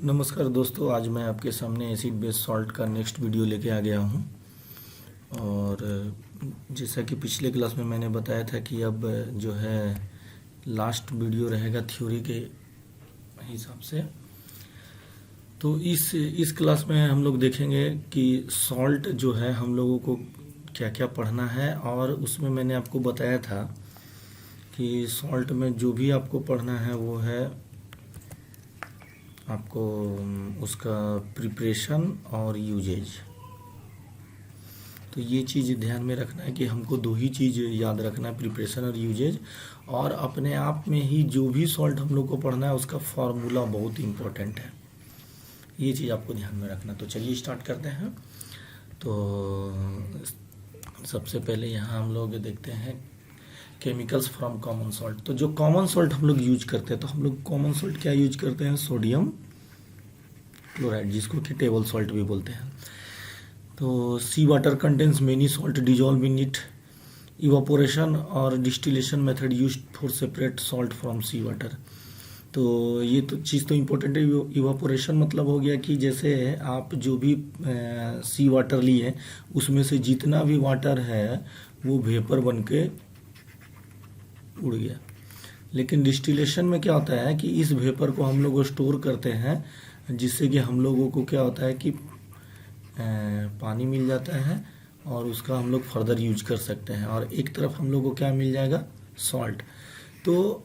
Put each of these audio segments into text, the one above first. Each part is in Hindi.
नमस्कार दोस्तों, आज मैं आपके सामने एसिड बेस सॉल्ट का नेक्स्ट वीडियो लेके आ गया हूँ। और जैसा कि पिछले क्लास में मैंने बताया था कि अब जो है लास्ट वीडियो रहेगा थ्योरी के हिसाब से। तो इस क्लास में हम लोग देखेंगे कि सॉल्ट जो है हम लोगों को क्या क्या पढ़ना है। और उसमें मैंने आपको बताया था कि सॉल्ट में जो भी आपको पढ़ना है वो है आपको उसका प्रिपरेशन और यूजेज। तो ये चीज़ ध्यान में रखना है कि हमको दो ही चीज़ याद रखना है, प्रिपरेशन और यूजेज। और अपने आप में ही जो भी सॉल्ट हम लोग को पढ़ना है उसका फॉर्मूला बहुत इंपॉर्टेंट है, ये चीज़ आपको ध्यान में रखना। तो चलिए स्टार्ट करते हैं। तो सबसे पहले यहाँ हम लोग देखते हैं केमिकल्स फ्रॉम कॉमन सॉल्ट। तो जो कॉमन सॉल्ट हम लोग यूज करते हैं, तो हम लोग कॉमन सॉल्ट क्या यूज करते हैं? सोडियम क्लोराइड, जिसको कि टेबल सॉल्ट भी बोलते हैं। तो sea water contains many salt dissolve in it. Evaporation और distillation method used for separate salt from sea water. तो ये तो चीज़ तो इम्पोर्टेंट है। इवापोरेशन मतलब हो गया कि जैसे आप जो भी सी वाटर लिए उसमें से जितना भी वाटर है वो वेपर बन के उड़ गया। लेकिन डिस्टिलेशन में क्या होता है कि इस वेपर को हम लोग स्टोर करते हैं, जिससे कि हम लोगों को क्या होता है कि पानी मिल जाता है और उसका हम लोग फर्दर यूज कर सकते हैं। और एक तरफ हम लोग को क्या मिल जाएगा? सॉल्ट। तो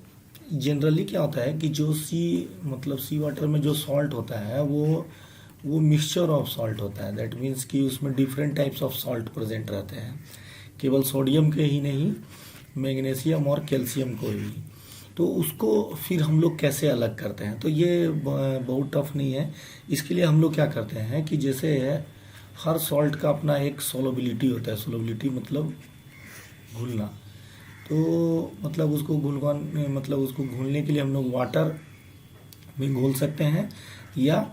जनरली क्या होता है कि जो सी वाटर में जो सॉल्ट होता है वो मिक्सचर ऑफ सॉल्ट होता है। दैट मीन्स कि उसमें different types of salt present रहते हैं, केवल सोडियम के ही नहीं, मैग्नीशियम और कैल्शियम को भी। तो उसको फिर हम लोग कैसे अलग करते हैं? तो ये बहुत टफ नहीं है। इसके लिए हम लोग क्या करते हैं कि जैसे हर सॉल्ट का अपना एक सोलबिलिटी होता है। सोलबिलिटी मतलब घुलना। तो मतलब उसको घुलने के लिए हम लोग वाटर में घोल सकते हैं या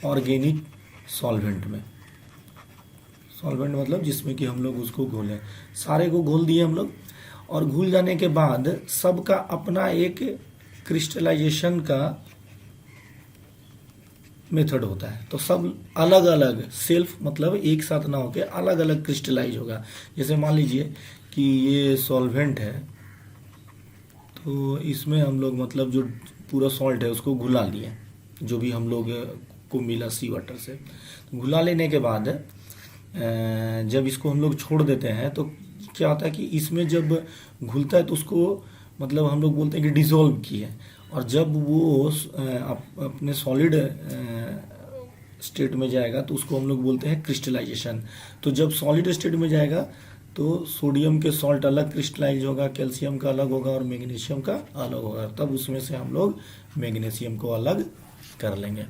ऑर्गेनिक सॉल्वेंट में। सॉल्वेंट मतलब जिसमें कि हम लोग उसको घोलें। सारे को घोल दिए हम लोग, और घुल जाने के बाद सबका अपना एक क्रिस्टलाइजेशन का मेथड होता है। तो सब अलग अलग सेल्फ मतलब एक साथ ना होके अलग अलग क्रिस्टलाइज होगा। जैसे मान लीजिए कि ये सॉल्वेंट है, तो इसमें हम लोग मतलब जो पूरा सॉल्ट है उसको घुला लिए, जो भी हम लोग को मिला सी वाटर से। घुला लेने के बाद जब इसको हम लोग छोड़ देते हैं तो क्या होता है कि इसमें जब घुलता है तो उसको मतलब हम लोग बोलते हैं कि डिसॉल्व किए। और जब वो अपने सॉलिड स्टेट में जाएगा तो उसको हम लोग बोलते हैं क्रिस्टलाइजेशन। तो जब सॉलिड स्टेट में जाएगा तो सोडियम के सॉल्ट अलग क्रिस्टलाइज होगा, कैल्शियम का अलग होगा और मैग्नीशियम का अलग होगा। तब उसमें से हम लोग मैग्नीशियम को अलग कर लेंगे।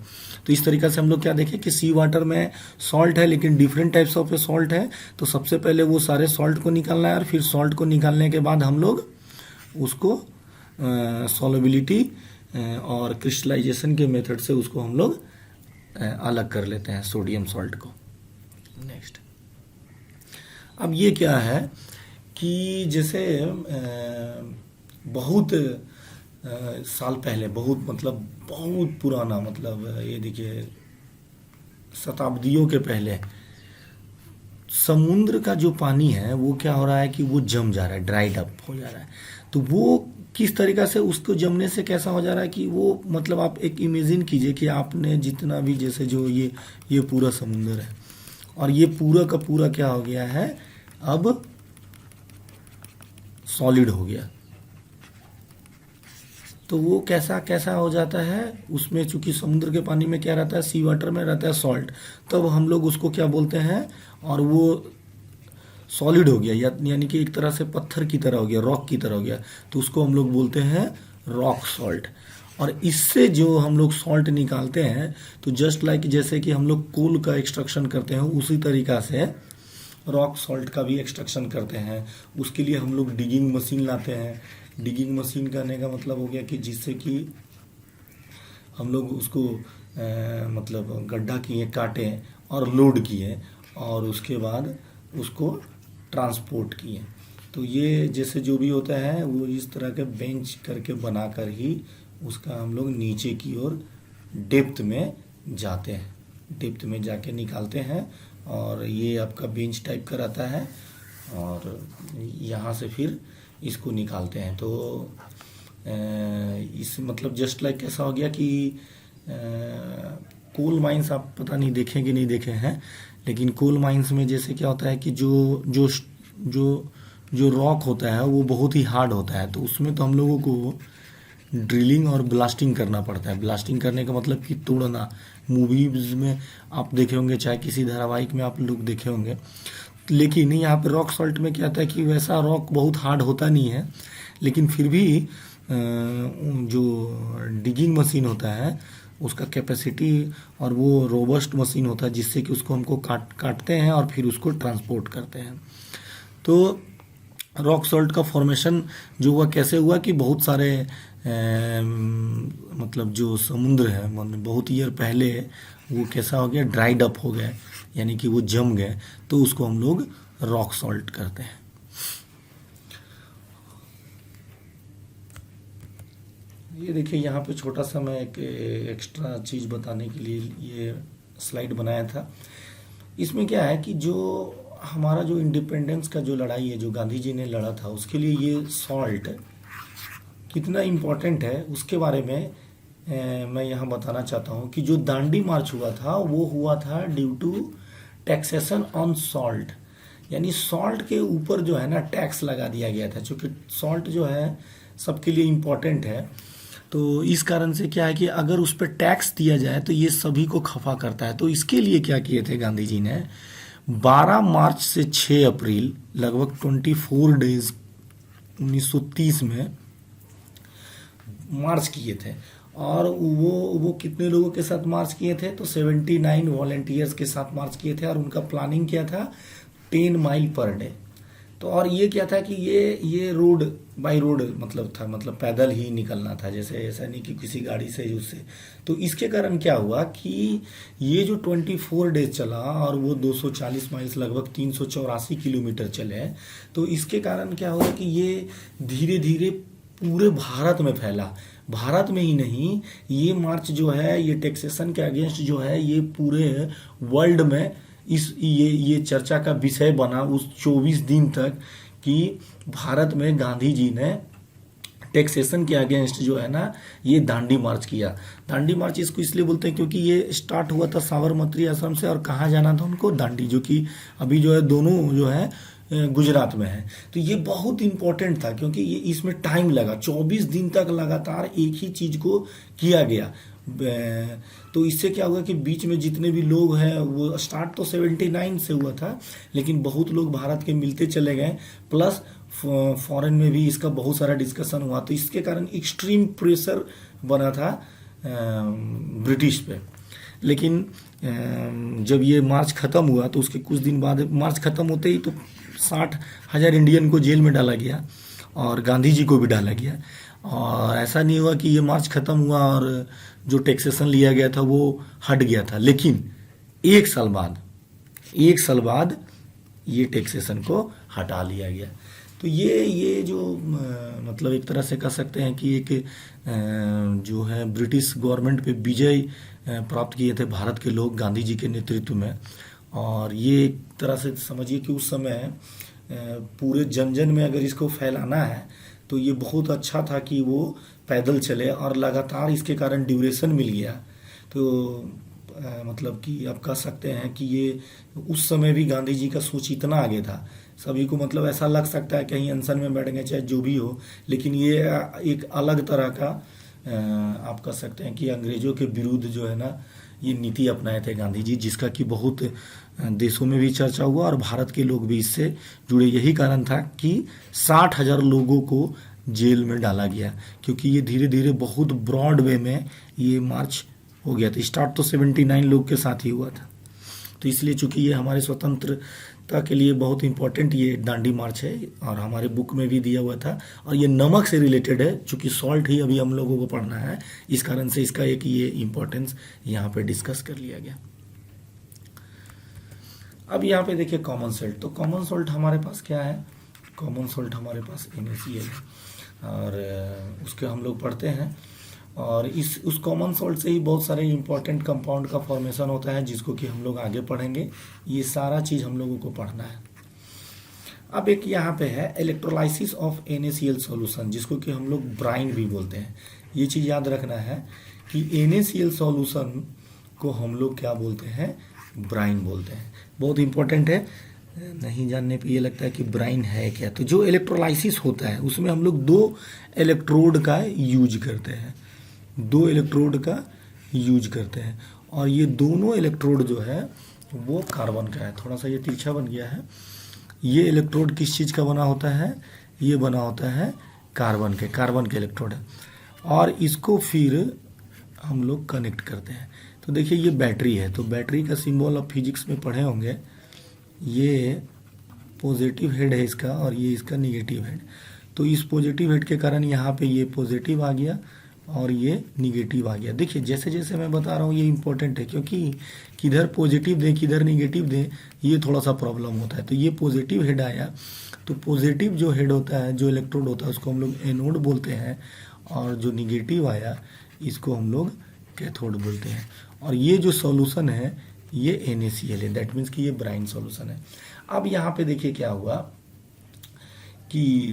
तो इस तरीके से हम लोग क्या देखें कि सी वाटर में सॉल्ट है लेकिन डिफरेंट टाइप्स ऑफ सॉल्ट है। तो सबसे पहले वो सारे सॉल्ट को निकालना है, और फिर सॉल्ट को निकालने के बाद हम लोग उसको सॉल्युबिलिटी और क्रिस्टलाइजेशन के मेथड से उसको हम लोग अलग कर लेते हैं सोडियम सॉल्ट को। नेक्स्ट, अब ये क्या है कि जैसे बहुत साल पहले, बहुत पुराना, मतलब ये देखिए शताब्दियों के पहले समुद्र का जो पानी है वो क्या हो रहा है कि वो जम जा रहा है, ड्राइड अप हो जा रहा है। तो वो किस तरीका से, उसको जमने से कैसा हो जा रहा है कि वो मतलब आप एक इमेजिन कीजिए कि आपने जितना भी जैसे जो ये पूरा समुद्र है और ये पूरा का पूरा क्या हो गया है, अब सॉलिड हो गया। तो वो कैसा कैसा हो जाता है, उसमें चूंकि समुद्र के पानी में क्या रहता है, सी वाटर में रहता है सॉल्ट। तब हम लोग उसको क्या बोलते हैं, और वो सॉलिड हो गया यानी कि एक तरह से पत्थर की तरह हो गया, रॉक की तरह हो गया। तो उसको हम लोग बोलते हैं रॉक सॉल्ट। और इससे जो हम लोग सॉल्ट निकालते हैं, तो जस्ट लाइक जैसे कि हम लोग कोल का एक्सट्रैक्शन करते हैं उसी तरीका से रॉक सॉल्ट का भी एक्सट्रैक्शन करते हैं। उसके लिए हम लोग डिगिंग मशीन लाते हैं। डिगिंग मशीन करने का मतलब हो गया कि जिससे कि हम लोग उसको मतलब गड्ढा किए, काटे और लोड किए, और उसके बाद उसको ट्रांसपोर्ट किए। तो ये जैसे जो भी होता है वो इस तरह के बेंच करके बनाकर ही उसका हम लोग नीचे की ओर डेप्थ में जाते हैं, डेप्थ में जाके निकालते हैं, और ये आपका बेंच टाइप का रहता है, और यहाँ से फिर इसको निकालते हैं। तो इस मतलब जस्ट लाइक कैसा हो गया कि कोल माइंस आप पता नहीं देखें कि नहीं देखे हैं, लेकिन कोल माइंस में जैसे क्या होता है कि जो जो जो जो रॉक होता है वो बहुत ही हार्ड होता है, तो उसमें तो हम लोगों को ड्रिलिंग और ब्लास्टिंग करना पड़ता है। ब्लास्टिंग करने का मतलब कि तोड़ना। मूवीज में आप देखे होंगे, चाहे किसी धारावाहिक में आप लोग देखे होंगे, लेकिन यहाँ पे रॉक सॉल्ट में क्या होता है कि वैसा रॉक बहुत हार्ड होता नहीं है, लेकिन फिर भी जो डिगिंग मशीन होता है उसका कैपेसिटी और वो रोबस्ट मशीन होता है, जिससे कि उसको हमको काटते हैं और फिर उसको ट्रांसपोर्ट करते हैं। तो रॉक सॉल्ट का फॉर्मेशन जो हुआ कैसे हुआ कि बहुत सारे मतलब जो समुद्र है मतलब बहुत ईयर पहले वो कैसा हो गया, ड्राइड अप हो गया, यानी कि वो जम गए, तो उसको हम लोग रॉक सॉल्ट करते हैं। ये देखिए यहाँ पे छोटा सा मैं एक एक्स्ट्रा चीज़ बताने के लिए ये स्लाइड बनाया था। इसमें क्या है कि जो हमारा जो इंडिपेंडेंस का जो लड़ाई है जो गांधी जी ने लड़ा था, उसके लिए ये सॉल्ट कितना इम्पोर्टेंट है उसके बारे में मैं यहाँ बताना चाहता हूँ कि जो दांडी मार्च हुआ था वो हुआ था due to taxation on salt, यानी सॉल्ट के ऊपर जो है ना टैक्स लगा दिया गया था, क्योंकि सॉल्ट जो है सबके लिए इम्पोर्टेंट है। तो इस कारण से क्या है कि अगर उस पर टैक्स दिया जाए तो ये सभी को खफा करता है। तो इसके लिए क्या किए थे गांधी जी ने, 12 मार्च से 6 अप्रैल लगभग 24 डेज 1930 में मार्च किए थे। और वो कितने लोगों के साथ मार्च किए थे, तो 79 वॉलेंटियर्स के साथ मार्च किए थे, और उनका प्लानिंग क्या था 10 माइल पर डे। तो और ये क्या था कि ये रोड बाय रोड मतलब था, मतलब पैदल ही निकलना था, जैसे ऐसा नहीं कि किसी गाड़ी से उससे। तो इसके कारण क्या हुआ कि ये जो 24 डेज चला और वो 240 माइल्स लगभग 384 किलोमीटर चले, तो इसके कारण क्या हुआ कि ये धीरे धीरे पूरे भारत में फैला। भारत में ही नहीं, ये मार्च जो है ये टैक्सेशन के अगेंस्ट जो है ये पूरे वर्ल्ड में ये चर्चा का विषय बना उस 24 दिन तक कि भारत में गांधी जी ने टैक्सेशन के अगेंस्ट जो है ना ये दांडी मार्च किया। दांडी मार्च इसको इसलिए बोलते हैं क्योंकि ये स्टार्ट हुआ था साबरमती आश्रम से, और कहाँ जाना था उनको, दांडी, जो कि अभी जो है दोनों जो है गुजरात में है। तो ये बहुत इंपॉर्टेंट था क्योंकि ये इसमें टाइम लगा, 24 दिन तक लगातार एक ही चीज को किया गया। तो इससे क्या हुआ कि बीच में जितने भी लोग हैं, वो स्टार्ट तो 79 से हुआ था, लेकिन बहुत लोग भारत के मिलते चले गए, प्लस फॉरेन में भी इसका बहुत सारा डिस्कशन हुआ। तो इसके कारण एक्सट्रीम प्रेशर बना था ब्रिटिश पे। लेकिन जब ये मार्च ख़त्म हुआ तो उसके कुछ दिन बाद, मार्च ख़त्म होते ही तो 60,000 इंडियन को जेल में डाला गया और गांधी जी को भी डाला गया। और ऐसा नहीं हुआ कि ये मार्च ख़त्म हुआ और जो टैक्सेशन लिया गया था वो हट गया था, लेकिन एक साल बाद ये टैक्सेशन को हटा लिया गया। तो ये जो मतलब एक तरह से कह सकते हैं कि एक जो है ब्रिटिश गवर्नमेंट पे विजय प्राप्त किए थे भारत के लोग गांधी जी के नेतृत्व में। और ये एक तरह से समझिए कि उस समय पूरे जन जन में अगर इसको फैलाना है तो ये बहुत अच्छा था कि वो पैदल चले, और लगातार इसके कारण ड्यूरेशन मिल गया। तो मतलब कि आप कह सकते हैं कि ये उस समय भी गांधी जी का सोच इतना आगे था। सभी को मतलब ऐसा लग सकता है कहीं अनशन में बैठ गए चाहे जो भी हो, लेकिन ये एक अलग तरह का आप कह सकते हैं कि अंग्रेजों के विरुद्ध जो है ना ये नीति अपनाए थे गांधी जी, जिसका कि बहुत देशों में भी चर्चा हुआ और भारत के लोग भी इससे जुड़े। यही कारण था कि 60,000 लोगों को जेल में डाला गया, क्योंकि ये धीरे धीरे बहुत ब्रॉड वे में ये मार्च हो गया था। स्टार्ट तो 79 लोग के साथ ही हुआ था। तो इसलिए चूंकि ये हमारे स्वतंत्रता के लिए बहुत इंपॉर्टेंट ये दांडी मार्च है, और हमारे बुक में भी दिया हुआ था, और ये नमक से रिलेटेड है, चूंकि सॉल्ट ही अभी हम लोगों को पढ़ना है, इस कारण से इसका एक ये इम्पोर्टेंस यहाँ पे डिस्कस कर लिया गया। अब यहाँ पे देखिए कॉमन सॉल्ट। तो कॉमन सॉल्ट हमारे पास क्या है, कॉमन सॉल्ट हमारे पास NaCl है, और उसके हम लोग पढ़ते हैं। और इस उस कॉमन सॉल्ट से ही बहुत सारे इंपॉर्टेंट कंपाउंड का फॉर्मेशन होता है, जिसको कि हम लोग आगे पढ़ेंगे। ये सारा चीज़ हम लोगों को पढ़ना है। अब एक यहाँ पे है इलेक्ट्रोलाइसिस ऑफ NaCl सॉल्यूशन, जिसको कि हम लोग ब्राइन भी बोलते हैं। ये चीज़ याद रखना है कि NaCl सॉल्यूशन को हम लोग क्या बोलते हैं, ब्राइन बोलते हैं। बहुत इंपॉर्टेंट है, नहीं जानने पे ये लगता है कि ब्राइन है क्या। तो जो इलेक्ट्रोलाइसिस होता है उसमें हम लोग 2 इलेक्ट्रोड का यूज करते हैं, 2 इलेक्ट्रोड का यूज करते हैं। और ये दोनों इलेक्ट्रोड जो है वो कार्बन का है। थोड़ा सा ये तिरछा बन गया है। ये इलेक्ट्रोड किस चीज़ का बना होता है, ये बना होता है कार्बन के इलेक्ट्रोड है। और इसको फिर हम लोग कनेक्ट करते हैं। तो देखिए ये बैटरी है, तो बैटरी का सिंबल आप फिजिक्स में पढ़े होंगे। ये पॉजिटिव हेड है इसका और ये इसका निगेटिव हेड। तो इस पॉजिटिव हेड के कारण यहाँ पे ये पॉजिटिव आ गया और ये निगेटिव आ गया। देखिए जैसे जैसे मैं बता रहा हूँ ये इंपॉर्टेंट है, क्योंकि किधर पॉजिटिव दें किधर निगेटिव दें ये थोड़ा सा प्रॉब्लम होता है। तो ये पॉजिटिव हेड आया, तो पॉजिटिव जो हेड होता है, जो इलेक्ट्रोड होता है, उसको हम लोग एनोड बोलते हैं। और जो निगेटिव आया इसको हम लोग कैथोड बोलते हैं। और ये जो सॉल्यूशन है ये NaCl है, दैट मीन्स कि ये ब्राइन सॉल्यूशन है। अब यहाँ पे देखिए क्या हुआ कि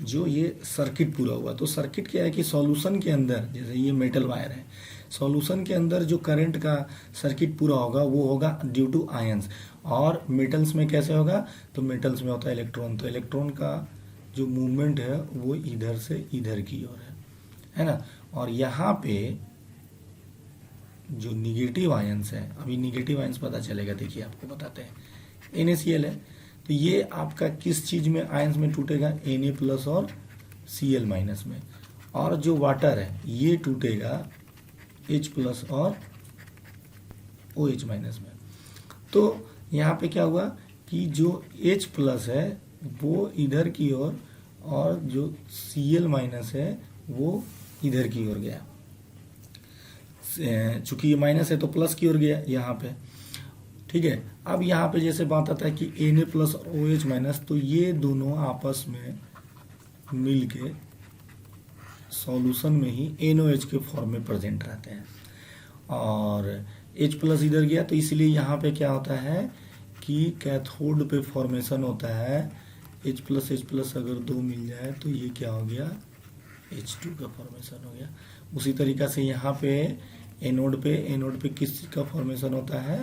जो ये सर्किट पूरा हुआ, तो सर्किट क्या है कि सॉल्यूशन के अंदर, जैसे ये मेटल वायर है, सॉल्यूशन के अंदर जो करंट का सर्किट पूरा होगा वो होगा ड्यू टू आयंस। और मेटल्स में कैसे होगा, तो मेटल्स में होता है इलेक्ट्रॉन। तो इलेक्ट्रॉन का जो मूवमेंट है वो इधर से इधर की ओर है ना। और यहाँ पे जो निगेटिव आयंस है, अभी निगेटिव आयंस पता चलेगा, देखिए आपको बताते हैं। NaCl है, तो ये आपका किस चीज में आयंस में टूटेगा, Na प्लस और Cl माइनस में। और जो वाटर है ये टूटेगा H प्लस और OH माइनस में। तो यहाँ पे क्या हुआ कि जो H प्लस है वो इधर की ओर और जो Cl माइनस है वो इधर की ओर गया। चूंकि ये माइनस है तो प्लस की ओर गया यहाँ पे, ठीक है। अब यहाँ पे जैसे बात आता है कि Na प्लस और OH माइनस, तो ये दोनों आपस में मिल के सॉल्यूशन में ही NaOH के फॉर्म में प्रेजेंट रहते हैं। और H प्लस इधर गया, तो इसलिए यहाँ पे क्या होता है कि कैथोड पे फॉर्मेशन होता है। H प्लस अगर 2 मिल जाए तो ये क्या हो गया, H2 का फॉर्मेशन हो गया। उसी तरीका से यहाँ पे एनोड पे किस का फॉर्मेशन होता है,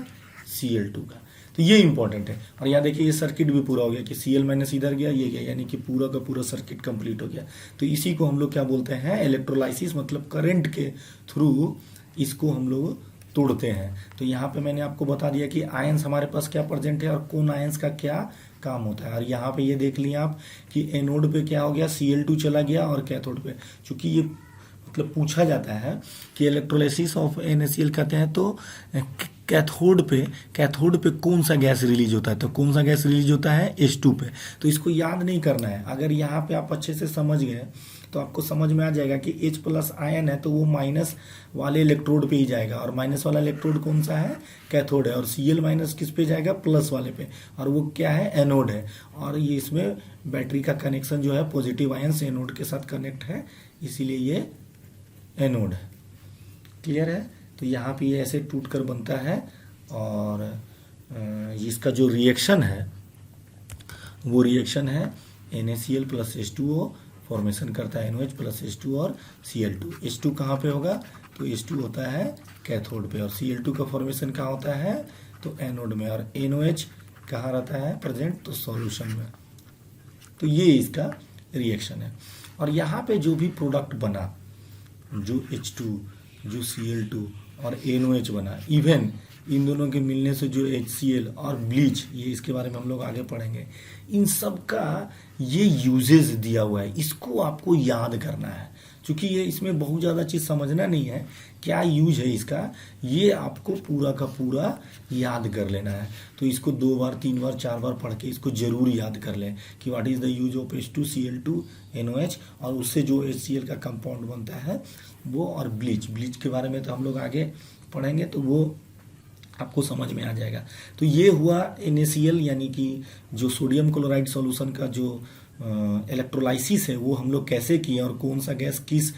Cl2 का। तो ये इंपॉर्टेंट है। और यहाँ देखिए ये सर्किट भी पूरा हो गया कि Cl माइनस इधर गया, ये गया, यानी कि पूरा का पूरा सर्किट कंप्लीट हो गया। तो इसी को हम लोग क्या बोलते हैं, इलेक्ट्रोलाइसिस, मतलब करंट के थ्रू इसको हम लोग तोड़ते हैं। तो यहाँ पे मैंने आपको बता दिया कि आयंस हमारे पास क्या प्रेजेंट है और कौन आयंस का क्या काम होता है। और यहाँ पे ये देख लिया आप कि एनोड पे क्या हो गया, Cl2 चला गया, और कैथोड पे, चूंकि ये मतलब पूछा जाता है कि इलेक्ट्रोलाइसिस ऑफ NaCl कहते हैं, तो कैथोड पे कौन सा गैस रिलीज होता है, तो कौन सा गैस रिलीज होता है, H2 पे। तो इसको याद नहीं करना है। अगर यहाँ पे आप अच्छे से समझ गए तो आपको समझ में आ जाएगा कि H प्लस आयन है तो वो माइनस वाले इलेक्ट्रोड पे ही जाएगा, और माइनस वाला इलेक्ट्रोड कौन सा है, कैथोड है। और Cl माइनस किस पे जाएगा, प्लस वाले पे, और वो क्या है, एनोड है। और ये इसमें बैटरी का कनेक्शन जो है पॉजिटिव आयन से एनोड के साथ कनेक्ट है, इसीलिए ये एनोड है। क्लियर है। तो यहाँ पे ये ऐसे टूट कर बनता है। और इसका जो रिएक्शन है वो रिएक्शन है NaCl प्लस H2O फॉर्मेशन करता है NaOH प्लस H2 और Cl2। H2 कहाँ पे होगा, तो H2 होता है कैथोड पे, और Cl2 का फॉर्मेशन कहाँ होता है, तो एनोड में। और NaOH कहाँ रहता है प्रेजेंट, तो सॉल्यूशन में। तो ये इसका रिएक्शन है। और यहाँ पे जो भी प्रोडक्ट बना, जो H2, जो Cl2 और NaOH बना, इवन इन दोनों के मिलने से जो HCl और ब्लीच, ये इसके बारे में हम लोग आगे पढ़ेंगे, इन सब का ये यूजेस दिया हुआ है। इसको आपको याद करना है, क्योंकि ये इसमें बहुत ज़्यादा चीज़ समझना नहीं है, क्या यूज है इसका, ये आपको पूरा का पूरा याद कर लेना है। तो इसको 2 बार 3 बार 4 बार पढ़ के इसको जरूर याद कर लें कि what is the use of H2Cl2 NaOH, और उससे जो HCl का कंपाउंड बनता है वो, और ब्लीच के बारे में तो हम लोग आगे पढ़ेंगे, तो वो आपको समझ में आ जाएगा। तो ये हुआ NaCl, यानी कि जो सोडियम क्लोराइड सॉल्यूशन का जो इलेक्ट्रोलाइसिस है वो हम लोग कैसे किए और कौन सा गैस किस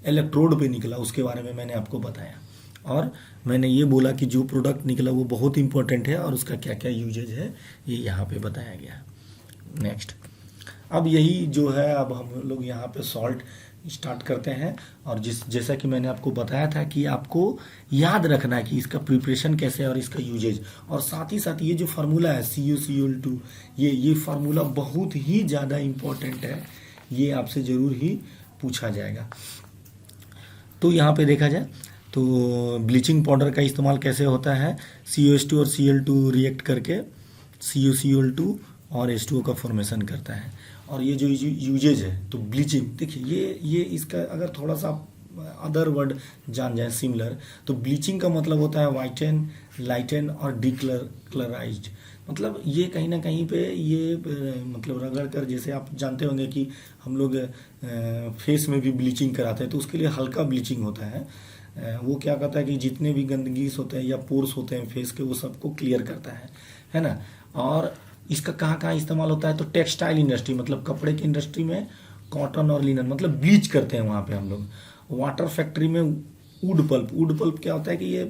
इलेक्ट्रोड पे निकला उसके बारे में मैंने आपको बताया। और मैंने ये बोला कि जो प्रोडक्ट निकला वो बहुत इंपॉर्टेंट है और उसका क्या क्या यूजेज है ये यहाँ पे बताया गया है। नेक्स्ट, अब यही जो है, अब हम लोग यहाँ पे सॉल्ट स्टार्ट करते हैं। और जैसा कि मैंने आपको बताया था कि आपको याद रखना है कि इसका प्रिपरेशन कैसे है और इसका यूजेज, और साथ ही साथ ये जो फार्मूला है CuCl2, ये फार्मूला बहुत ही ज़्यादा इम्पोर्टेंट है, ये आपसे ज़रूर ही पूछा जाएगा। तो यहाँ पे देखा जाए तो ब्लीचिंग पाउडर का इस्तेमाल कैसे होता है, CuH2 और Cl2 रिएक्ट करके CuCl2 और H2O का फॉर्मेशन करता है। और ये जो यूजेज है तो ब्लीचिंग, देखिए ये इसका अगर थोड़ा सा अदर वर्ड जान जाए सिमिलर, तो ब्लीचिंग का मतलब होता है वाइटन, लाइटन और डिक्लराइज्ड। मतलब ये कहीं ना कहीं पे ये मतलब रगड़ कर, जैसे आप जानते होंगे कि हम लोग फेस में भी ब्लीचिंग कराते हैं तो उसके लिए हल्का ब्लीचिंग होता है। वो क्या करता है कि जितने भी गंदगी होते हैं या पोर्स होते हैं फेस के वो सबको क्लियर करता है ना। और इसका कहाँ कहाँ इस्तेमाल होता है, तो टेक्सटाइल इंडस्ट्री मतलब कपड़े की इंडस्ट्री में, कॉटन और लिनन मतलब ब्लीच करते हैं वहाँ पे हम लोग। वाटर फैक्ट्री में वुड पल्प क्या होता है कि ये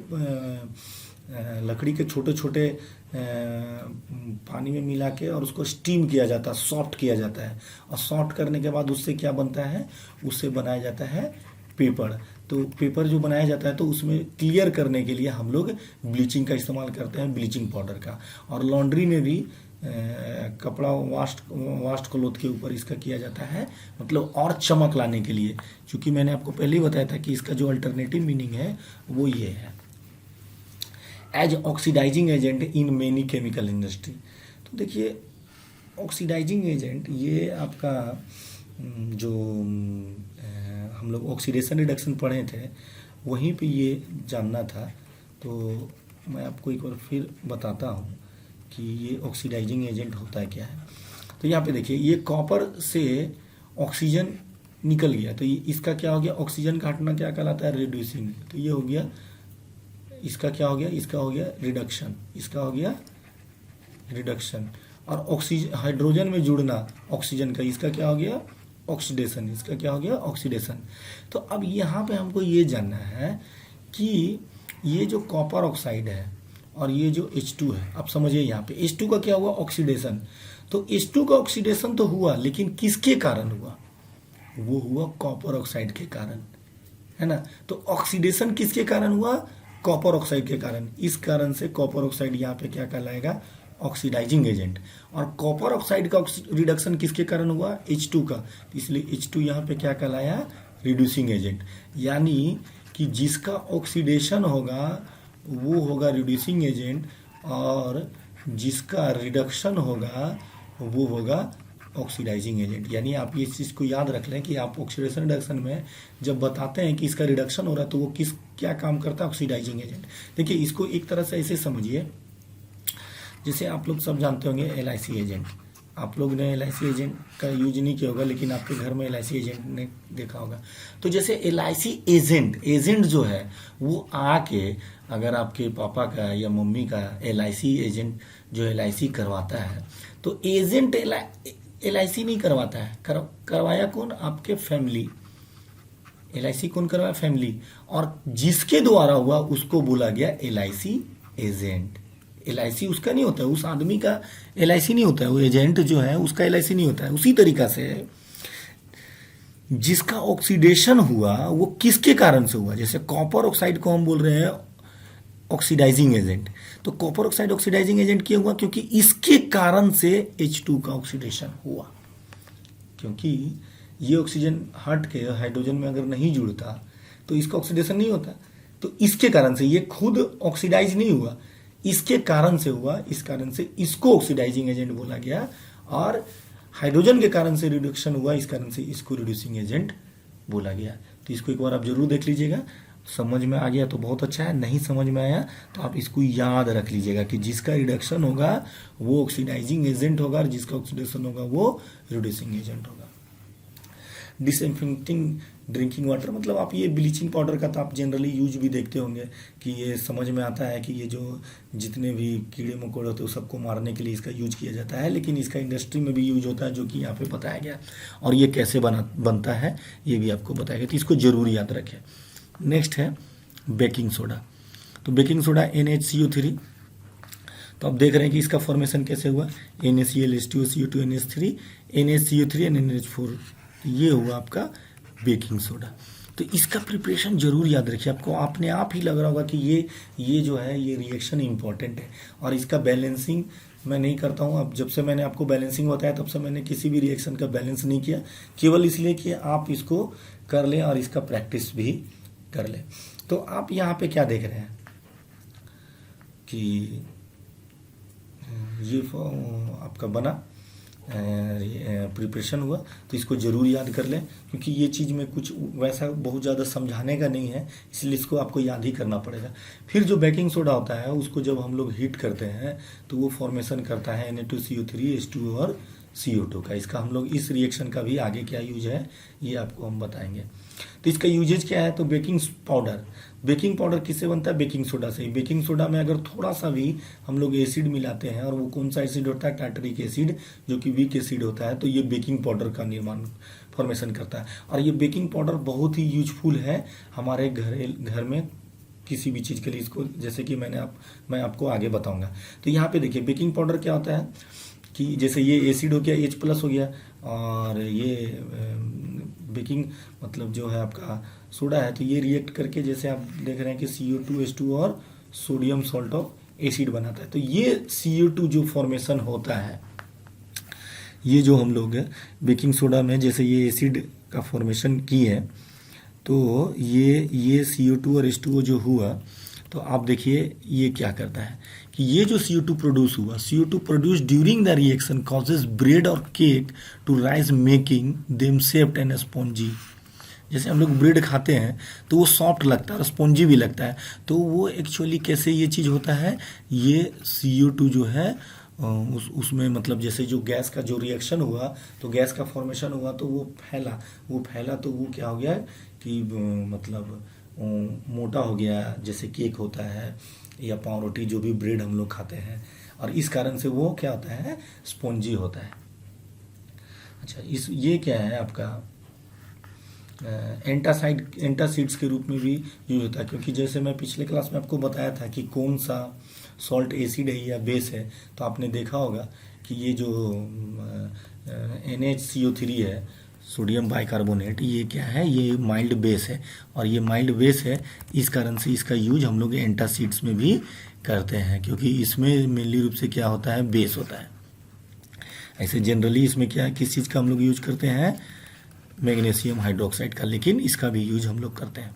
लकड़ी के छोटे छोटे पानी में मिला के और उसको स्टीम किया जाता है, सॉफ्ट किया जाता है, और सॉफ्ट करने के बाद उससे क्या बनता है, उससे बनाया जाता है पेपर। तो पेपर जो बनाया जाता है तो उसमें क्लियर करने के लिए हम लोग ब्लीचिंग का इस्तेमाल करते हैं, ब्लीचिंग पाउडर का। और लॉन्ड्री में भी कपड़ा वास्ट क्लोथ के ऊपर इसका किया जाता है, मतलब और चमक लाने के लिए। क्योंकि मैंने आपको पहले ही बताया था कि इसका जो अल्टरनेटिव मीनिंग है वो ये है, as oxidising agent in many chemical industry. तो देखिए ऑक्सीडाइजिंग एजेंट ये आपका जो हम लोग ऑक्सीडेशन रिडक्शन पढ़े थे वहीं पे ये जानना था। तो मैं आपको एक बार फिर बताता हूँ कि ये ऑक्सीडाइजिंग एजेंट होता है क्या है। तो यहाँ पे देखिए ये कॉपर से ऑक्सीजन निकल गया, तो ये इसका क्या हो गया, ऑक्सीजन का हटना क्या कहलाता है, रिड्यूसिंग। तो ये हो गया, इसका क्या हो गया, इसका हो गया रिडक्शन, इसका हो गया रिडक्शन। और ऑक्सीजन हाइड्रोजन में जुड़ना ऑक्सीजन का, इसका क्या हो गया, ऑक्सीडेशन, इसका क्या हो गया, ऑक्सीडेशन। तो अब यहाँ पे हमको ये जानना है कि ये जो कॉपर ऑक्साइड है और ये जो H2 है, आप समझिए यहाँ पे H2 का क्या हुआ, ऑक्सीडेशन। तो H2 का ऑक्सीडेशन तो हुआ, लेकिन किसके कारण हुआ, वो हुआ कॉपर ऑक्साइड के कारण, है ना। तो ऑक्सीडेशन किसके कारण हुआ, कॉपर ऑक्साइड के कारण। इस कारण से कॉपर ऑक्साइड यहाँ पे क्या कहलाएगा, ऑक्सीडाइजिंग एजेंट। और कॉपर ऑक्साइड का रिडक्शन किसके कारण हुआ, H2 का, इसलिए H2 यहाँ पे क्या कहलाया, रिड्यूसिंग एजेंट। यानी कि जिसका ऑक्सीडेशन होगा वो होगा रिड्यूसिंग एजेंट, और जिसका रिडक्शन होगा वो होगा ऑक्सीडाइजिंग एजेंट। यानी आप ये चीज़ को याद रख लें कि आप ऑक्सीडेशन रिडक्शन में जब बताते हैं कि इसका रिडक्शन हो रहा है तो वो क्या काम करता है, ऑक्सीडाइजिंग एजेंट। देखिए इसको एक तरह से ऐसे समझिए, जैसे आप लोग सब जानते होंगे LIC एजेंट। आप लोग ने LIC एजेंट का यूज नहीं किया होगा, लेकिन आपके घर में LIC एजेंट ने देखा होगा। तो जैसे LIC एजेंट जो है वो आके अगर आपके पापा का या मम्मी का LIC एजेंट जो LIC करवाता है, तो एजेंट LIC नहीं करवाता है, करवाया कौन, आपके फैमिली। LIC कौन करवाया, फैमिली। और जिसके द्वारा हुआ उसको बोला गया LIC एजेंट। LIC उसका नहीं होता है, उस आदमी का LIC नहीं होता है, वो एजेंट जो है उसका LIC नहीं होता है। उसी तरीका से जिसका ऑक्सीडेशन हुआ वो किसके कारण से हुआ, जैसे कॉपर ऑक्साइड को हम बोल रहे हैं ऑक्सीडाइजिंग एजेंट। तो कॉपर ऑक्साइड ऑक्सीडाइजिंग एजेंट क्यों हुआ, क्योंकि इसके कारण से H2 का ऑक्सीडेशन हुआ। क्योंकि ये ऑक्सीजन हट के हाइड्रोजन में अगर नहीं जुड़ता तो इसका ऑक्सीडेशन नहीं होता। तो इसके कारण से, ये खुद ऑक्सीडाइज नहीं हुआ, इसके कारण से हुआ, इस कारण से इसको ऑक्सीडाइजिंग एजेंट बोला गया। और हाइड्रोजन के कारण से रिडक्शन हुआ, इस कारण से इसको रिड्यूसिंग एजेंट बोला गया। तो इसको एक बार आप जरूर देख लीजिएगा, समझ में आ गया तो बहुत अच्छा है, नहीं समझ में आया तो आप इसको याद रख लीजिएगा कि जिसका रिडक्शन होगा वो ऑक्सीडाइजिंग एजेंट होगा और जिसका ऑक्सीडेशन होगा वो रिड्यूसिंग एजेंट होगा। डिसइंफेक्टिंग ड्रिंकिंग वाटर मतलब आप ये ब्लीचिंग पाउडर का तो आप जनरली यूज भी देखते होंगे कि ये समझ में आता है कि ये जो जितने भी कीड़े मकोड़े होते हैं सबको मारने के लिए इसका यूज किया जाता है, लेकिन इसका इंडस्ट्री में भी यूज होता है, जो कि यहाँ पे बताया गया। और ये कैसे बनता है ये भी आपको बताया गया, तो इसको जरूर याद रखें। नेक्स्ट है बेकिंग सोडा। तो बेकिंग सोडा NaCO3। तो आप देख रहे हैं कि इसका फॉर्मेशन कैसे हुआ, NaCl_H2O, NH3, NaCO3 और NH4, ये हुआ आपका बेकिंग सोडा। तो इसका प्रिपरेशन जरूर याद रखिए, आपको अपने आप ही लग रहा होगा कि ये जो है ये रिएक्शन इंपॉर्टेंट है। और इसका बैलेंसिंग मैं नहीं करता हूँ, अब जब से मैंने आपको बैलेंसिंग बताया तब से मैंने किसी भी रिएक्शन का बैलेंस नहीं किया, केवल इसलिए कि आप इसको कर लें और इसका प्रैक्टिस भी कर लें। तो आप यहाँ पे क्या देख रहे हैं कि ये आपका बना प्रिपरेशन हुआ, तो इसको ज़रूर याद कर लें, क्योंकि ये चीज़ में कुछ वैसा बहुत ज़्यादा समझाने का नहीं है, इसलिए इसको आपको याद ही करना पड़ेगा। फिर जो बेकिंग सोडा होता है उसको जब हम लोग हीट करते हैं तो वो फॉर्मेशन करता है Na2CO3 H2O और CO2 का। इसका हम लोग इस रिएक्शन का भी आगे क्या यूज है ये आपको हम बताएंगे। तो इसका यूजेज क्या है, तो बेकिंग पाउडर किससे बनता है, बेकिंग सोडा से ही। बेकिंग सोडा में अगर थोड़ा सा भी हम लोग एसिड मिलाते हैं, और वो कौन सा एसिड होता है, टार्टरिक एसिड, जो कि वीक एसिड होता है, तो ये बेकिंग पाउडर का निर्माण फॉर्मेशन करता है। और ये बेकिंग पाउडर बहुत ही यूजफुल है हमारे घर में किसी भी चीज़ के लिए, इसको जैसे कि मैं आपको आगे बताऊंगा। तो यहाँ पे देखिए बेकिंग पाउडर क्या होता है कि जैसे ये एसिड हो गया, H+ हो गया, और ये बेकिंग मतलब जो है आपका सोडा है, तो ये रिएक्ट करके जैसे आप देख रहे हैं कि CO2 H2 और सोडियम सॉल्ट ऑफ एसिड बनाता है। तो ये CO2 जो फॉर्मेशन होता है, ये जो हम लोग बेकिंग सोडा में जैसे ये एसिड का फॉर्मेशन की है, तो ये CO2 और H2O जो हुआ, तो आप देखिए ये क्या करता है कि ये जो CO2 प्रोड्यूस हुआ, CO2 produce during the reaction causes bread और cake to rise making them soft and spongy. जैसे हम लोग ब्रेड खाते हैं तो वो सॉफ्ट लगता है और स्पॉन्जी भी लगता है, तो वो एक्चुअली कैसे ये चीज़ होता है, ये CO2 जो है उसमें मतलब जैसे जो गैस का जो रिएक्शन हुआ, तो गैस का फॉर्मेशन हुआ, तो वो फैला तो वो क्या हो गया कि मतलब मोटा हो गया, जैसे केक होता है या पाव रोटी, जो भी ब्रेड हम लोग खाते हैं, और इस कारण से वो क्या होता है, स्पॉन्जी होता है। अच्छा, ये क्या है आपका एंटासिड्स के रूप में भी यूज होता है, क्योंकि जैसे मैं पिछले क्लास में आपको बताया था कि कौन सा सॉल्ट एसिड है या बेस है, तो आपने देखा होगा कि ये जो NaCO3 है, सोडियम बाइकार्बोनेट, ये क्या है, ये माइल्ड बेस है, और ये माइल्ड बेस है, इस कारण से इसका यूज हम लोग एंटासिड्स में भी करते हैं, क्योंकि इसमें मेनली रूप से क्या होता है, बेस होता है। ऐसे जनरली इसमें क्या किस चीज़ का हम लोग यूज करते हैं, मैग्नीशियम हाइड्रोक्साइड का, लेकिन इसका भी यूज हम लोग करते हैं।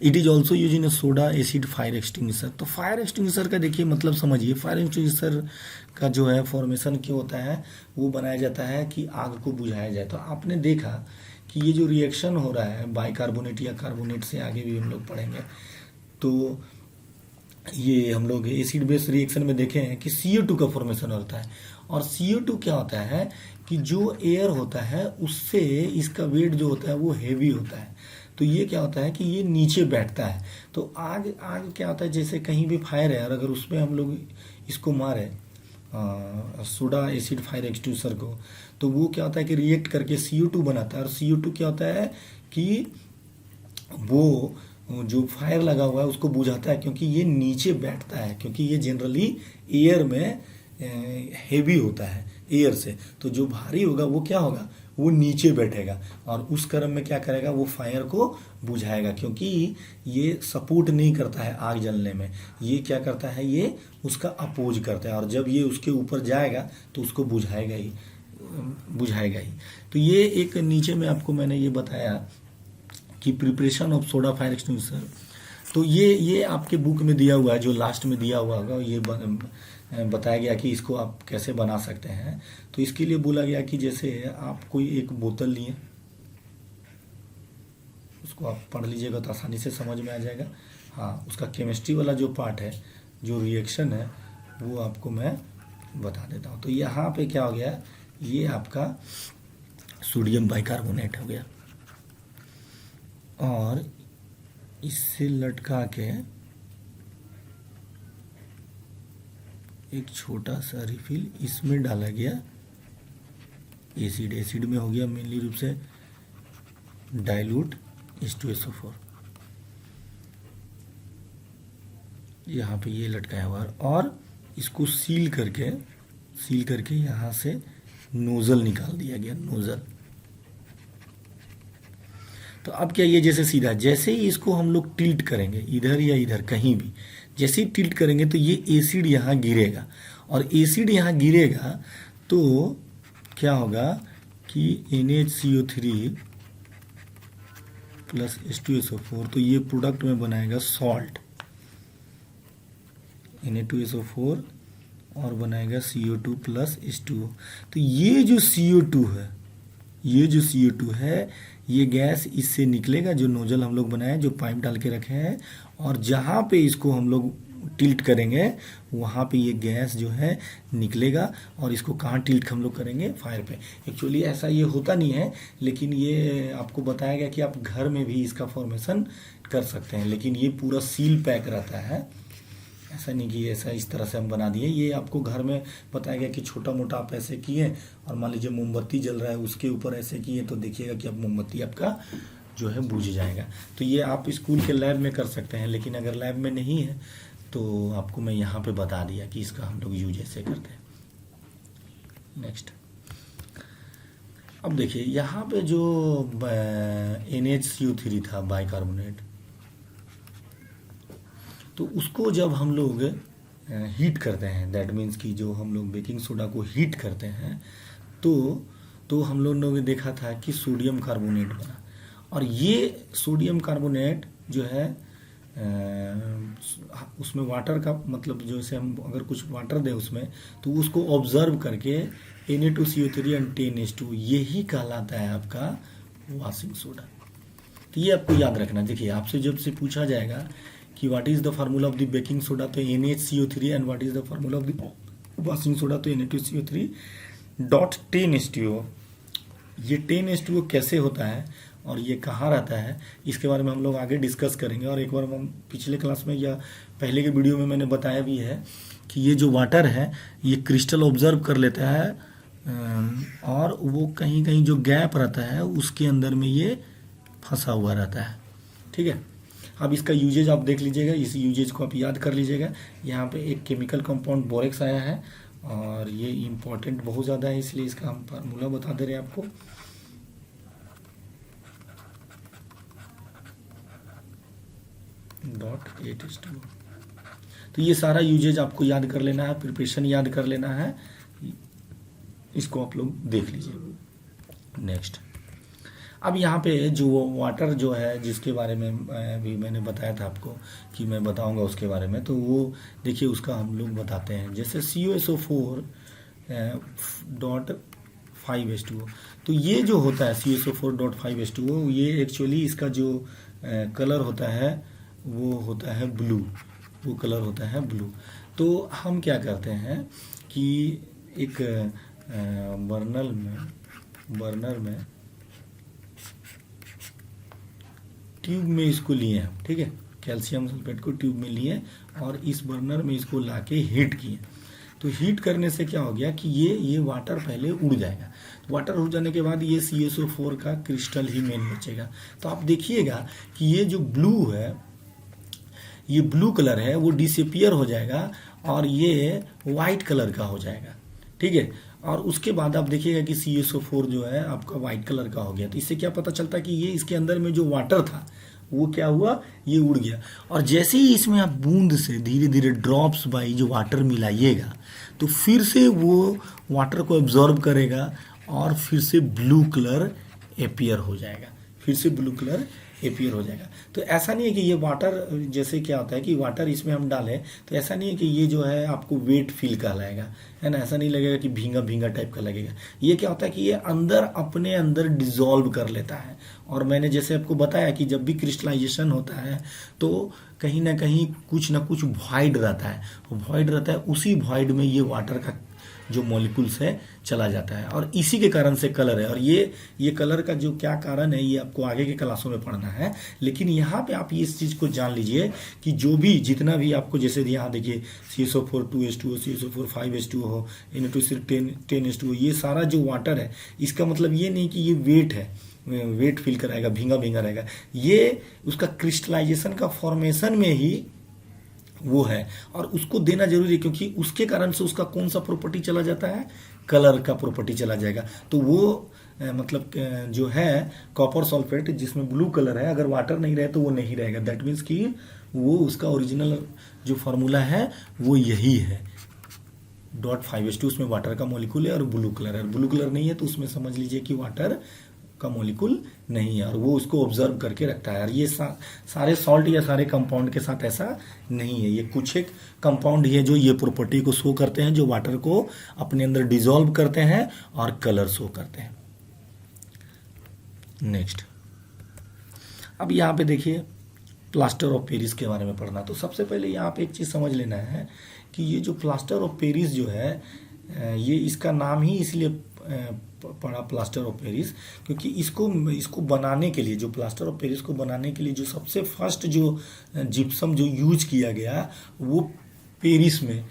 It is also use in soda acid fire extinguisher. तो फायर एक्सटिंग्विशर का देखिए मतलब समझिए, फायर एक्सटिंग्विशर का जो है फॉर्मेशन क्यों होता है, वो बनाया जाता है कि आग को बुझाया जाए। तो आपने देखा कि ये जो रिएक्शन हो रहा है बाइकार्बोनेट या कार्बोनेट से, आगे भी हम लोग पढ़ेंगे, तो ये हम लोग एसिड बेस रिएक्शन में देखे हैं कि CO2 का फॉर्मेशन होता है, और CO2 क्या होता है कि जो एयर होता है उससे इसका वेट जो होता है वो हेवी होता है, तो ये क्या होता है कि ये नीचे बैठता है। तो आग क्या होता है, जैसे कहीं भी फायर है और अगर उसमें हम लोग इसको मारे सोडा एसिड फायर एक्सटिंग्विशर को, तो वो क्या होता है कि रिएक्ट करके CO2 बनाता है, और CO2 क्या होता है कि वो जो फायर लगा हुआ है उसको बुझाता है, क्योंकि ये नीचे बैठता है, क्योंकि ये जनरली एयर में हेवी होता है एयर से, तो जो भारी होगा वो क्या होगा, वो नीचे बैठेगा, और उस क्रम में क्या करेगा, वो फायर को बुझाएगा, क्योंकि ये सपोर्ट नहीं करता है आग जलने में, ये क्या करता है, ये उसका अपोज करता है, और जब ये उसके ऊपर जाएगा तो उसको बुझाएगा ही। तो ये एक नीचे में आपको मैंने ये बताया कि preparation of soda fire extinguisher, तो ये आपके बुक में दिया हुआ है, जो लास्ट में दिया हुआ होगा, ये बताया गया कि इसको आप कैसे बना सकते हैं। तो इसके लिए बोला गया कि जैसे आप कोई एक बोतल लिए, उसको आप पढ़ लीजिएगा तो आसानी से समझ में आ जाएगा। हाँ, उसका केमिस्ट्री वाला जो पार्ट है, जो रिएक्शन है, वो आपको मैं बता देता हूँ। तो यहाँ पे क्या हो गया, ये आपका सोडियम बाइकार्बोनेट हो गया, और इससे लटका के एक छोटा सा रिफिल इसमें डाला गया एसिड। एसिड में हो गया मेनली रूप से डाइल्यूट H2SO4, यहाँ पे ये लटकाया हुआ है। और इसको सील करके यहाँ से नोजल निकाल दिया गया, नोजल। तो अब क्या, ये जैसे सीधा, जैसे ही इसको हम लोग टिल्ट करेंगे इधर या इधर कहीं भी, जैसे ही टिल्ट करेंगे तो ये एसिड यहाँ गिरेगा, और एसिड यहाँ गिरेगा तो क्या होगा कि NaCO3 प्लस H2SO4, तो ये प्रोडक्ट में बनाएगा सॉल्ट Na2SO4 और बनाएगा CO2 प्लस H2O। तो ये जो CO2 है, ये गैस इससे निकलेगा, जो नोजल हम लोग बनाए, जो पाइप डाल के रखे हैं, और जहाँ पे इसको हम लोग टिल्ट करेंगे वहाँ पे ये गैस जो है निकलेगा। और इसको कहाँ टिल्ट हम लोग करेंगे, फायर पे। एक्चुअली ऐसा ये होता नहीं है, लेकिन ये आपको बताया गया कि आप घर में भी इसका फॉर्मेशन कर सकते हैं, लेकिन ये पूरा सील पैक रहता है। ऐसा नहीं कि ऐसा इस तरह से हम बना दिए, ये आपको घर में बताया गया कि छोटा मोटा आप ऐसे किए, और मान लीजिए मोमबत्ती जल रहा है उसके ऊपर ऐसे किए, तो देखिएगा कि अब मोमबत्ती आपका जो है बुझ जाएगा। तो ये आप स्कूल के लैब में कर सकते हैं, लेकिन अगर लैब में नहीं है तो आपको मैं यहाँ पे बता दिया कि इसका हम लोग यूज ऐसे करते हैं। नेक्स्ट, अब देखिए यहाँ पे जो NaCO3 था बाइकार्बोनेट, तो उसको जब हम लोग हीट करते हैं, दैट मीन्स कि जो हम लोग बेकिंग सोडा को हीट करते हैं, तो हम लोगों ने देखा था कि सोडियम कार्बोनेट बना। और ये सोडियम कार्बोनेट जो है उसमें वाटर का मतलब, जैसे हम अगर कुछ वाटर दें उसमें, तो उसको ऑब्जर्व करके Na2CO3 एंड 10H2, यही कहलाता है आपका वॉशिंग सोडा। तो ये आपको याद रखना। देखिए आपसे जब से पूछा जाएगा कि what is the formula of the baking soda, तो NaCO3, and what is the formula of the washing soda, तो Na2CO3.10H2O। ये 10H2O कैसे होता है और ये कहाँ रहता है, इसके बारे में हम लोग आगे डिस्कस करेंगे। और एक बार हम पिछले क्लास में या पहले के वीडियो में मैंने बताया भी है कि ये जो वाटर है ये क्रिस्टल ऑब्जर्व कर लेता है, और वो कहीं कहीं जो गैप रहता है उसके अंदर में ये फंसा हुआ रहता है। ठीक है, अब इसका यूजेज आप देख लीजिएगा, इस यूजेज को आप याद कर लीजिएगा। यहाँ पे एक केमिकल कंपाउंड बोरेक्स आया है, और ये इम्पोर्टेंट बहुत ज़्यादा है, इसलिए इसका हम फार्मूला बता दे रहे हैं आपको। .8H2O। तो ये सारा यूजेज आपको याद कर लेना है, प्रिपरेशन याद कर लेना है, इसको आप लोग देख लीजिए। नेक्स्ट, अब यहाँ पे जो वाटर जो है जिसके बारे में भी मैंने बताया था आपको कि मैं बताऊंगा उसके बारे में, तो वो देखिए उसका हम लोग बताते हैं। जैसे COSO4.5H2O, तो ये जो होता है COSO4.5H2O, ये एक्चुअली इसका जो कलर होता है वो होता है ब्लू, वो कलर होता है ब्लू। तो हम क्या करते हैं कि एक बर्नर में ट्यूब में इसको लिए हम, ठीक है, कैल्शियम सल्फेट को ट्यूब में लिए और इस बर्नर में इसको लाके हीट किए। तो हीट करने से क्या हो गया कि ये वाटर पहले उड़ जाएगा। वाटर उड़ जाने के बाद ये CSO4 का क्रिस्टल ही मेन बचेगा। तो आप देखिएगा कि ये जो ब्लू है, ये ब्लू कलर है, वो डिसअपियर हो जाएगा और ये वाइट कलर का हो जाएगा। ठीक है, और उसके बाद आप देखिएगा कि CSO4 जो है आपका वाइट कलर का हो गया। तो इससे क्या पता चलता है कि ये इसके अंदर में जो वाटर था वो क्या हुआ, ये उड़ गया। और जैसे ही इसमें आप बूंद से धीरे धीरे ड्रॉप्स बाई जो वाटर मिलाइएगा, तो फिर से वो वाटर को एब्जॉर्ब करेगा और फिर से ब्लू कलर अपीयर हो जाएगा, फिर से ब्लू कलर अपीयर हो जाएगा। तो ऐसा नहीं है कि ये वाटर, जैसे क्या होता है कि वाटर इसमें हम डालें तो ऐसा नहीं है कि ये जो है आपको वेट फील कहलाएगा, है ना, ऐसा नहीं लगेगा कि भींगा भींगा टाइप का लगेगा। ये क्या होता है कि ये अंदर अपने अंदर डिसॉल्व कर लेता है। और मैंने जैसे आपको बताया कि जब भी क्रिस्टलाइजेशन होता है तो कहीं ना कुछ वॉइड रहता है, वॉइड रहता है, उसी वॉइड में ये वाटर का जो मॉलिक्यूल्स है चला जाता है, और इसी के कारण से कलर है। और ये कलर का जो क्या कारण है ये आपको आगे के क्लासों में पढ़ना है, लेकिन यहाँ पे आप इस चीज़ को जान लीजिए कि जो भी जितना भी आपको, जैसे यहाँ देखिए CSO4 2H2O, CSO4 5H2O, Na2 10H2O, ये सारा जो वाटर है, इसका मतलब ये नहीं कि ये वेट है, वेट फील कराएगा, भींगा भींगा रहेगा, ये उसका क्रिस्टलाइजेशन का फॉर्मेशन में ही वो है, और उसको देना जरूरी है, क्योंकि उसके कारण से उसका कौन सा प्रॉपर्टी चला जाता है, कलर का प्रॉपर्टी चला जाएगा। तो वो मतलब जो है कॉपर सल्फेट जिसमें ब्लू कलर है, अगर वाटर नहीं रहे तो वो नहीं रहेगा। दैट मीन्स कि वो उसका ओरिजिनल जो फार्मूला है वो यही है, .5H2, उसमें वाटर का मॉलिक्यूल है और ब्लू कलर है। ब्लू कलर नहीं है तो उसमें समझ लीजिए कि वाटर का मॉलिक्यूल नहीं है, और वो उसको ऑब्जर्व करके रखता है। और ये सारे सॉल्ट या सारे कंपाउंड के साथ ऐसा नहीं है, ये कुछ एक कंपाउंड ही है जो ये प्रॉपर्टी को शो करते हैं, जो वाटर को अपने अंदर डिसॉल्व करते हैं और कलर शो करते हैं। नेक्स्ट, अब यहाँ पे देखिए प्लास्टर ऑफ पेरिस के बारे में पढ़ना। तो सबसे पहले यहाँ पे एक चीज़ समझ लेना है कि ये जो प्लास्टर ऑफ पेरिस जो है, ये इसका नाम ही इसलिए पड़ा प्लास्टर ऑफ पेरिस, क्योंकि इसको बनाने के लिए, जो प्लास्टर ऑफ पेरिस को बनाने के लिए जो सबसे फर्स्ट जो जिप्सम जो यूज किया गया वो पेरिस में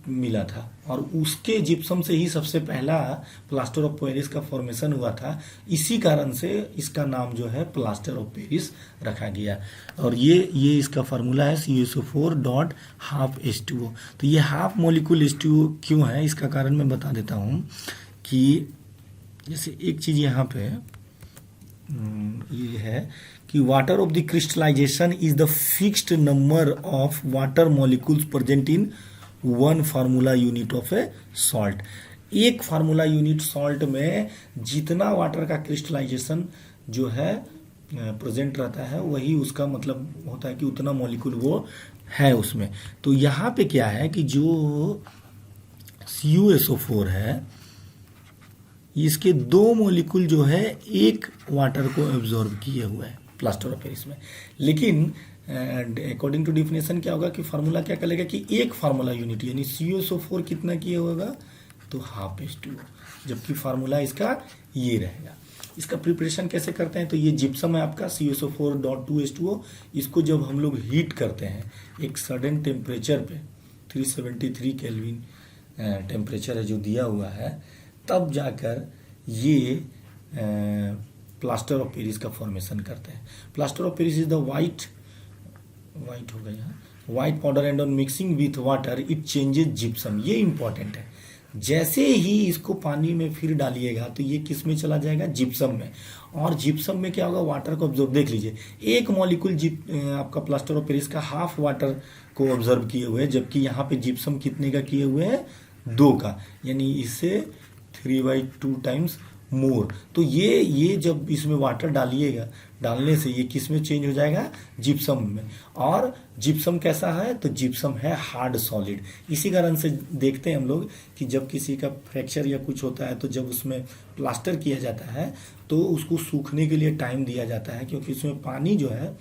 मिला था, और उसके जिप्सम से ही सबसे पहला प्लास्टर ऑफ पेरिस का फॉर्मेशन हुआ था। इसी कारण से इसका नाम जो है प्लास्टर ऑफ पेरिस रखा गया। और ये इसका फार्मूला है CSO4.12H2O। तो ये हाफ मॉलिक्यूल H2O क्यों है, इसका कारण मैं बता देता हूँ कि जैसे एक चीज़ यहाँ पे ये है कि water of the crystallisation is the fixed number of water molecules present in one formula unit of a salt. एक फार्मूला यूनिट सॉल्ट में जितना वाटर का क्रिस्टलाइजेशन जो है प्रेजेंट रहता है, वही उसका मतलब होता है कि उतना मॉलिक्यूल वो है उसमें। तो यहाँ पे क्या है कि जो CuSO4 है, इसके 2 मॉलिक्यूल जो है एक वाटर को एब्जॉर्ब किए हुए हैं प्लास्टर ऑफ पेरिस में। लेकिन अकॉर्डिंग टू डिफिनेशन क्या होगा कि फार्मूला क्या करेगा कि एक फार्मूला यूनिट यानी CuSO4 कितना किया होगा, तो हाफ H2O, जबकि फार्मूला इसका ये रहेगा। इसका प्रिपरेशन कैसे करते हैं, तो ये जिप्सम है आपका CuSO4.2H2O। इसको जब हम लोग हीट करते हैं एक सडन टेम्परेचर पे, 373 केल्विन टेम्परेचर है जो दिया हुआ है, तब जाकर ये प्लास्टर ऑफ पेरिस का फॉर्मेशन करते हैं। Plaster of Paris is the white हो गया, white powder and on mixing with water it changes gypsum. ये इंपॉर्टेंट है, जैसे ही इसको पानी में फिर डालिएगा तो ये किस में चला जाएगा, जिप्सम में। और जिप्सम में क्या होगा, वाटर को ऑब्जर्व, देख लीजिए एक मॉलिक्यूल आपका प्लास्टर ऑफ पेरिस का हाफ वाटर को ऑब्जर्व किए हुए हैं, जबकि यहाँ पे जिप्सम कितने का किए हुए हैं, 2 का, यानी इससे 3/2 टाइम्स मोर। तो ये जब इसमें वाटर डालिएगा, डालने से ये किस में चेंज हो जाएगा, जिप्सम में। और जिप्सम कैसा है, तो जिप्सम है हार्ड सॉलिड। इसी कारण से देखते हैं हम लोग कि जब किसी का फ्रैक्चर या कुछ होता है तो जब उसमें प्लास्टर किया जाता है तो उसको सूखने के लिए टाइम दिया जाता है, क्योंकि उसमें पानी जो है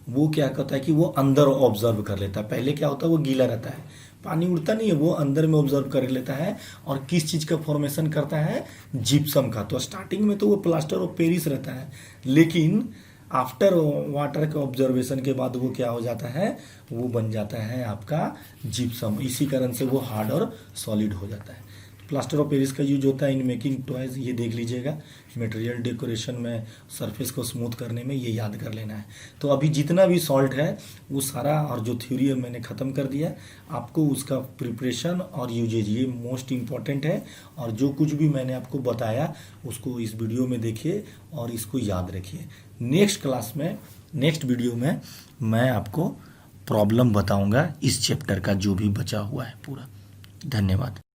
वो क्या करता है कि वो अंदर ऑब्जर्व कर लेता है। पहले क्या होता है, वो गीला रहता है, पानी उड़ता नहीं है, वो अंदर में ऑब्जर्व कर लेता है, और किस चीज़ का फॉर्मेशन करता है, जिप्सम का। तो स्टार्टिंग में तो वो प्लास्टर ऑफ पेरिस रहता है, लेकिन आफ्टर वाटर के ऑब्जर्वेशन के बाद वो क्या हो जाता है, वो बन जाता है आपका जिप्सम। इसी कारण से वो हार्ड और सॉलिड हो जाता है। प्लास्टर ऑफ पेरिस का यूज होता है इन मेकिंग टॉयज, ये देख लीजिएगा, मटेरियल डेकोरेशन में, सरफेस को स्मूथ करने में, ये याद कर लेना है। तो अभी जितना भी सॉल्ट है वो सारा, और जो थ्योरी है मैंने ख़त्म कर दिया। आपको उसका प्रिपरेशन और यूजेज ये मोस्ट इम्पॉर्टेंट है, और जो कुछ भी मैंने आपको बताया उसको इस वीडियो में देखिए और इसको याद रखिए। नेक्स्ट क्लास में, नेक्स्ट वीडियो में मैं आपको प्रॉब्लम बताऊंगा इस चैप्टर का जो भी बचा हुआ है पूरा। धन्यवाद।